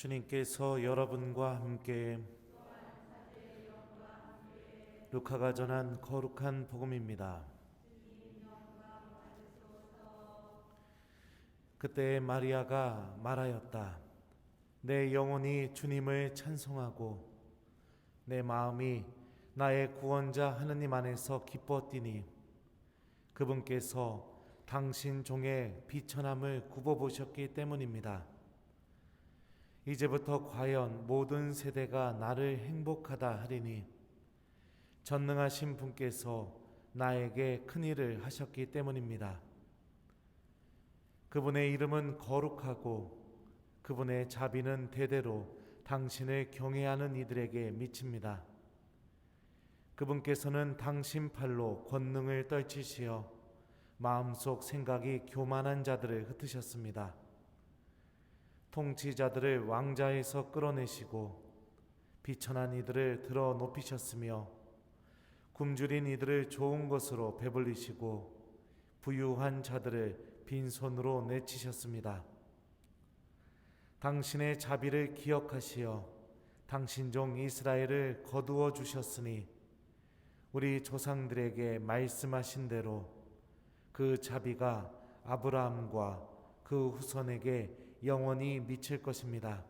주님께서 여러분과 함께 루카가 전한 거룩한 복음입니다. 그때 마리아가 말하였다. 내 영혼이 주님을 찬송하고 내 마음이 나의 구원자 하느님 안에서 기뻤디니 그분께서 당신 종의 비천함을 굽어보셨기 때문입니다. 이제부터 과연 모든 세대가 나를 행복하다 하리니 전능하신 분께서 나에게 큰일을 하셨기 때문입니다. 그분의 이름은 거룩하고 그분의 자비는 대대로 당신을 경외하는 이들에게 미칩니다. 그분께서는 당신 팔로 권능을 떨치시어 마음속 생각이 교만한 자들을 흩으셨습니다. 통치자들을 왕자에서 끌어내시고 비천한 이들을 들어 높이셨으며 굶주린 이들을 좋은 것으로 배불리시고 부유한 자들을 빈손으로 내치셨습니다. 당신의 자비를 기억하시어 당신 종 이스라엘을 거두어 주셨으니 우리 조상들에게 말씀하신 대로 그 자비가 아브라함과 그 후손에게 영원히 미칠 것입니다.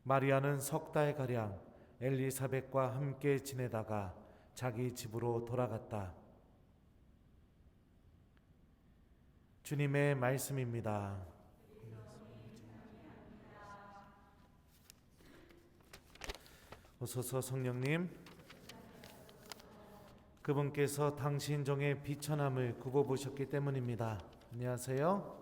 마리아는 석 달가량 엘리사벳과 함께 지내다가 자기 집으로 돌아갔다. 주님의 말씀입니다. 오소서 성령님, 그분께서 당신 종의 비천함을 굽어보셨기 때문입니다. 안녕하세요.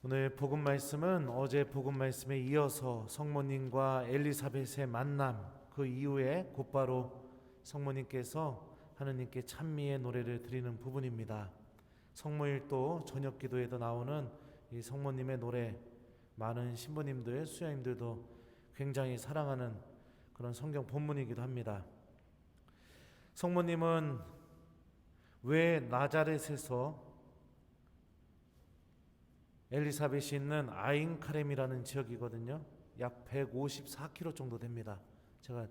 오늘 복음 말씀은 어제 복음 말씀에 이어서 성모님과 엘리사벳의 만남, 그 이후에 곧바로 성모님께서 하느님께 찬미의 노래를 드리는 부분입니다. 성모일도 저녁 기도에도 나오는 이 성모님의 노래, 많은 신부님들, 수녀님들도 굉장히 사랑하는 그런 성경 본문이기도 합니다. 성모님은 왜 나자렛에서 엘리사벳이 있는 아인카렘이라는 지역이거든요. 약 154km 정도 됩니다. 제가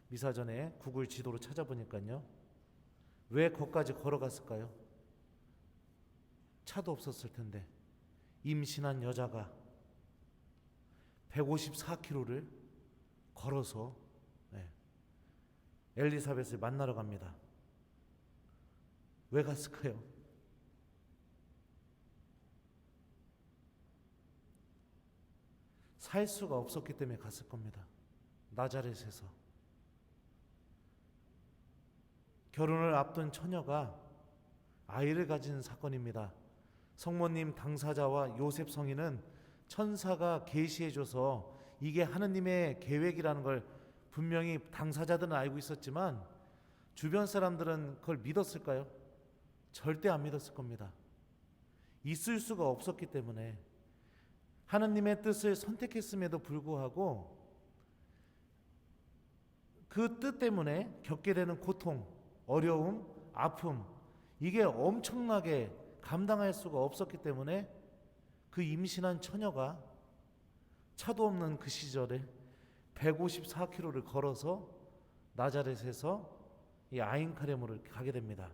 미사 전에 구글 지도로 찾아보니까요. 왜 거기까지 걸어갔을까요? 차도 없었을 텐데 임신한 여자가 154km를 걸어서 엘리사벳을 만나러 갑니다. 왜 갔을까요? 살 수가 없었기 때문에 갔을 겁니다. 나자렛에서 결혼을 앞둔 처녀가 아이를 가진 사건입니다. 성모님 당사자와 요셉 성인은 천사가 계시해줘서 이게 하느님의 계획이라는 걸 분명히 당사자들은 알고 있었지만 주변 사람들은 그걸 믿었을까요? 절대 안 믿었을 겁니다. 있을 수가 없었기 때문에 하느님의 뜻을 선택했음에도 불구하고 그 뜻 때문에 겪게 되는 고통, 어려움, 아픔, 이게 엄청나게 감당할 수가 없었기 때문에 그 임신한 처녀가 차도 없는 그 시절에 154km를 걸어서 나자렛에서 이 아인카렘으로 가게 됩니다.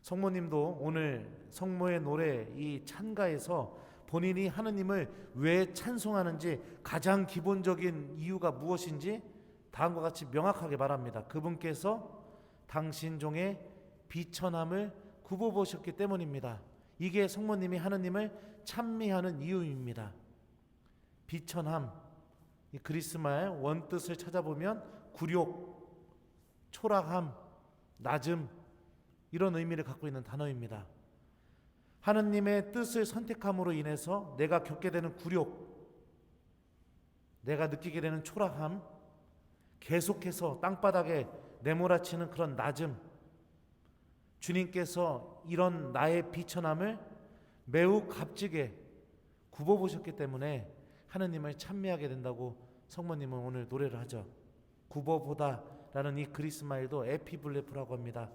성모님도 오늘 성모의 노래 이 찬가에서 본인이 하느님을 왜 찬송하는지 가장 기본적인 이유가 무엇인지 다음과 같이 명확하게 말합니다. 그분께서 당신 종의 비천함을 굽어보셨기 때문입니다. 이게 성모님이 하느님을 찬미하는 이유입니다. 비천함, 이 그리스말 원뜻을 찾아보면 굴욕, 초라함, 낮음, 이런 의미를 갖고 있는 단어입니다. 하느님의 뜻을 선택함으로 인해서 내가 겪게 되는 굴욕, 내가 느끼게 되는 초라함, 계속해서 땅바닥에 내몰아치는 그런 낮음, 주님께서 이런 나의 비천함을 매우 값지게 굽어보셨기 때문에 하느님을 찬미하게 된다고 성모님은 오늘 노래를 하죠. 굽어보다라는 이 그리스말도 에피블레프라고 합니다.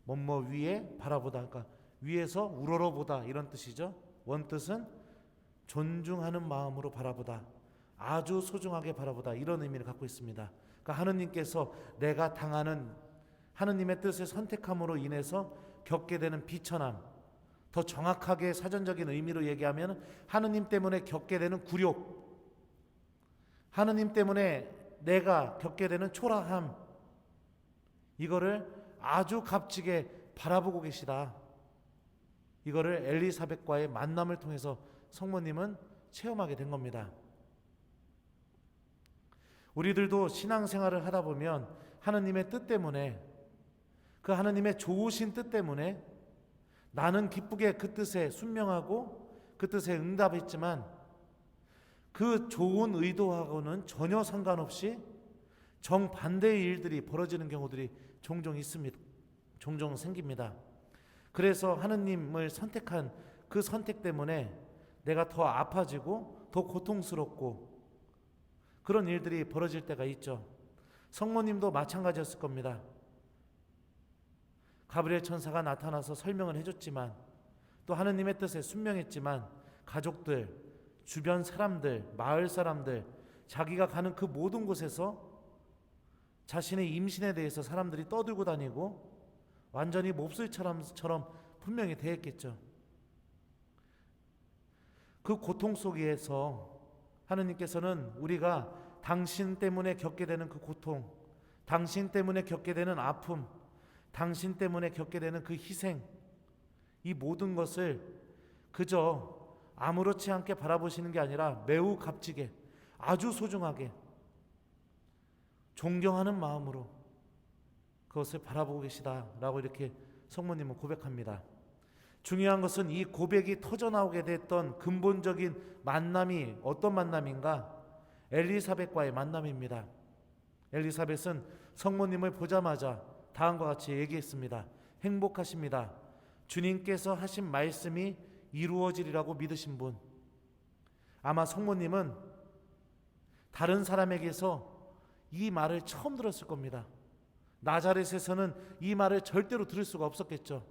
뭐뭐 위에 바라보다, 그러니까 위에서 우러러보다 이런 뜻이죠. 원뜻은 존중하는 마음으로 바라보다, 아주 소중하게 바라보다, 이런 의미를 갖고 있습니다. 그러니까 하느님께서 내가 당하는 하느님의 뜻을 선택함으로 인해서 겪게 되는 비천함, 더 정확하게 사전적인 의미로 얘기하면 하느님 때문에 겪게 되는 굴욕, 하느님 때문에 내가 겪게 되는 초라함, 이거를 아주 값지게 바라보고 계시다. 이거를 엘리사벳과의 만남을 통해서 성모님은 체험하게 된 겁니다. 우리들도 신앙생활을 하다 보면 하느님의 뜻 때문에, 그 하느님의 좋으신 뜻 때문에 나는 기쁘게 그 뜻에 순명하고 그 뜻에 응답했지만 그 좋은 의도하고는 전혀 상관없이 정반대의 일들이 벌어지는 경우들이 종종 있습니다. 종종 생깁니다. 그래서 하느님을 선택한 그 선택 때문에 내가 더 아파지고 더 고통스럽고 그런 일들이 벌어질 때가 있죠. 성모님도 마찬가지였을 겁니다. 가브리엘 천사가 나타나서 설명을 해줬지만, 또 하느님의 뜻에 순명했지만 가족들, 주변 사람들, 마을 사람들, 자기가 가는 그 모든 곳에서 자신의 임신에 대해서 사람들이 떠들고 다니고 완전히 몹쓸처럼 분명히 대했겠죠. 그 고통 속에서 하느님께서는 우리가 당신 때문에 겪게 되는 그 고통, 당신 때문에 겪게 되는 아픔, 당신 때문에 겪게 되는 그 희생, 이 모든 것을 그저 아무렇지 않게 바라보시는 게 아니라 매우 값지게, 아주 소중하게, 존경하는 마음으로 그것을 바라보고 계시다라고 이렇게 성모님은 고백합니다. 중요한 것은 이 고백이 터져나오게 됐던 근본적인 만남이 어떤 만남인가? 엘리사벳과의 만남입니다. 엘리사벳은 성모님을 보자마자 다음과 같이 얘기했습니다. 행복하십니다. 주님께서 하신 말씀이 이루어지리라고 믿으신 분. 아마 성모님은 다른 사람에게서 이 말을 처음 들었을 겁니다. 나자렛에서는 이 말을 절대로 들을 수가 없었겠죠.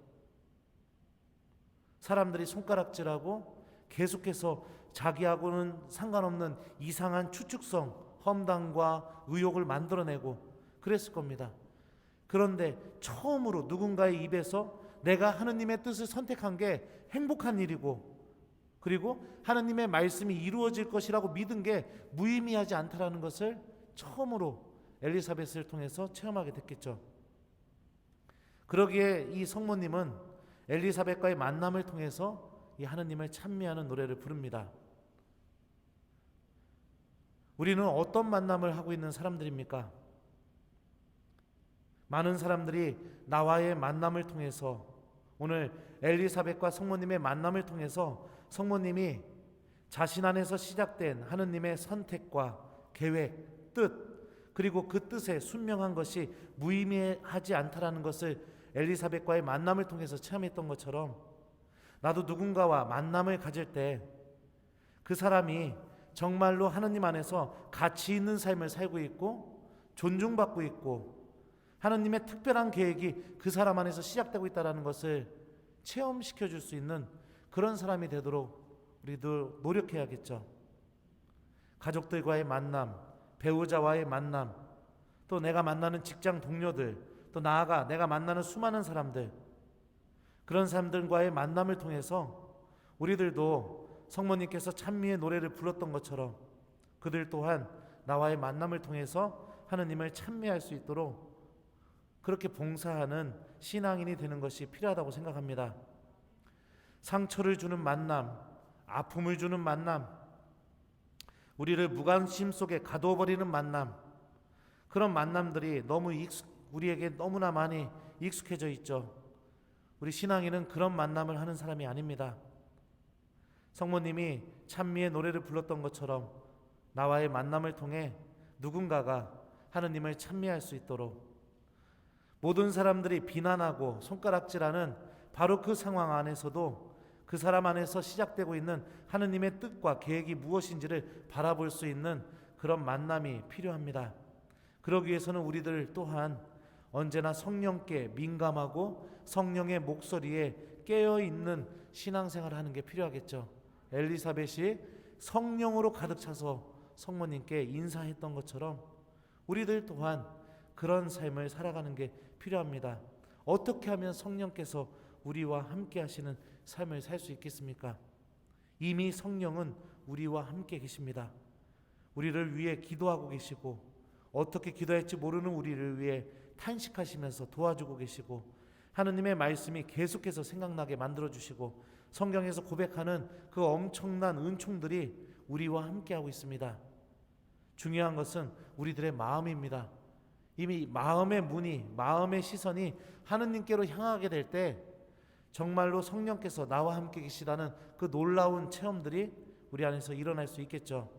사람들이 손가락질하고 계속해서 자기하고는 상관없는 이상한 추측성, 험담과 의혹을 만들어내고 그랬을 겁니다. 그런데 처음으로 누군가의 입에서 내가 하느님의 뜻을 선택한 게 행복한 일이고, 그리고 하느님의 말씀이 이루어질 것이라고 믿은 게 무의미하지 않다라는 것을 처음으로 엘리사벳을 통해서 체험하게 됐겠죠. 그러기에 이 성모님은 엘리사벳과의 만남을 통해서 이 하느님을 찬미하는 노래를 부릅니다. 우리는 어떤 만남을 하고 있는 사람들입니까? 많은 사람들이 나와의 만남을 통해서, 오늘 엘리사벳과 성모님의 만남을 통해서 성모님이 자신 안에서 시작된 하느님의 선택과 계획, 뜻, 그리고 그 뜻에 순명한 것이 무의미하지 않다라는 것을 엘리사벳과의 만남을 통해서 체험했던 것처럼, 나도 누군가와 만남을 가질 때 그 사람이 정말로 하느님 안에서 가치 있는 삶을 살고 있고 존중받고 있고 하느님의 특별한 계획이 그 사람 안에서 시작되고 있다는 것을 체험시켜 줄 수 있는 그런 사람이 되도록 우리도 노력해야겠죠. 가족들과의 만남, 배우자와의 만남, 또 내가 만나는 직장 동료들, 또 나아가 내가 만나는 수많은 사람들, 그런 사람들과의 만남을 통해서 우리들도 성모님께서 찬미의 노래를 불렀던 것처럼 그들 또한 나와의 만남을 통해서 하느님을 찬미할 수 있도록 그렇게 봉사하는 신앙인이 되는 것이 필요하다고 생각합니다. 상처를 주는 만남, 아픔을 주는 만남, 우리를 무관심 속에 가둬버리는 만남, 그런 만남들이 우리에게 너무나 많이 익숙해져 있죠. 우리 신앙인은 그런 만남을 하는 사람이 아닙니다. 성모님이 찬미의 노래를 불렀던 것처럼 나와의 만남을 통해 누군가가 하느님을 찬미할 수 있도록, 모든 사람들이 비난하고 손가락질하는 바로 그 상황 안에서도 그 사람 안에서 시작되고 있는 하느님의 뜻과 계획이 무엇인지를 바라볼 수 있는 그런 만남이 필요합니다. 그러기 위해서는 우리들 또한 언제나 성령께 민감하고 성령의 목소리에 깨어있는 신앙생활을 하는 게 필요하겠죠. 엘리사벳이 성령으로 가득 차서 성모님께 인사했던 것처럼 우리들 또한 그런 삶을 살아가는 게 필요합니다. 어떻게 하면 성령께서 우리와 함께 하시는 삶을 살 수 있겠습니까? 이미 성령은 우리와 함께 계십니다. 우리를 위해 기도하고 계시고 어떻게 기도할지 모르는 우리를 위해 탄식하시면서 도와주고 계시고 하느님의 말씀이 계속해서 생각나게 만들어주시고 성경에서 고백하는 그 엄청난 은총들이 우리와 함께하고 있습니다. 중요한 것은 우리들의 마음입니다. 이미 마음의 문이, 마음의 시선이 하느님께로 향하게 될 때 정말로 성령께서 나와 함께 계시다는 그 놀라운 체험들이 우리 안에서 일어날 수 있겠죠.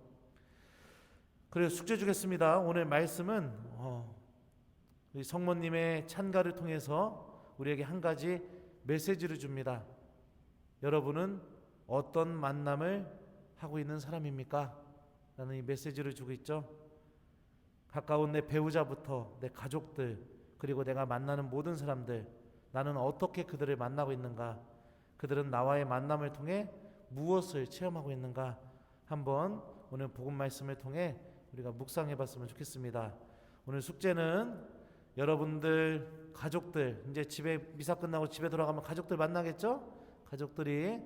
그래서 숙제 주겠습니다. 오늘 말씀은 우리 성모님의 찬가를 통해서 우리에게 한 가지 메시지를 줍니다. 여러분은 어떤 만남을 하고 있는 사람입니까? 라는 이 메시지를 주고 있죠. 가까운 내 배우자부터 내 가족들, 그리고 내가 만나는 모든 사람들, 나는 어떻게 그들을 만나고 있는가? 그들은 나와의 만남을 통해 무엇을 체험하고 있는가? 한번 오늘 복음 말씀을 통해 우리가 묵상해 봤으면 좋겠습니다. 오늘 숙제는 여러분들 가족들, 이제 집에 미사 끝나고 집에 돌아가면 가족들 만나겠죠? 가족들이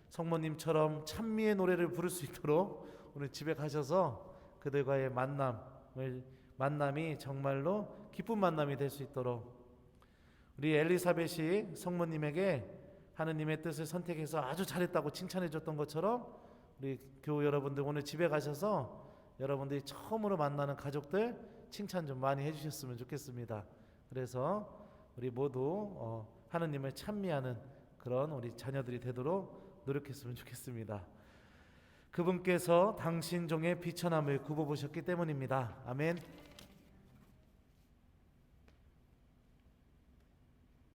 성모님처럼 찬미의 노래를 부를 수 있도록 오늘 집에 가셔서 그들과의 만남이 정말로 기쁜 만남이 될 수 있도록 우리 엘리사벳이 성모님에게 하느님의 뜻을 선택해서 아주 잘했다고 칭찬해 줬던 것처럼 우리 교우 여러분들 오늘 집에 가셔서 여러분들이 처음으로 만나는 가족들 칭찬 좀 많이 해주셨으면 좋겠습니다. 그래서 우리 모두 하느님을 찬미하는 그런 우리 자녀들이 되도록 노력했으면 좋겠습니다. 그분께서 당신 종의 비천함을 굽어보셨기 때문입니다. 아멘.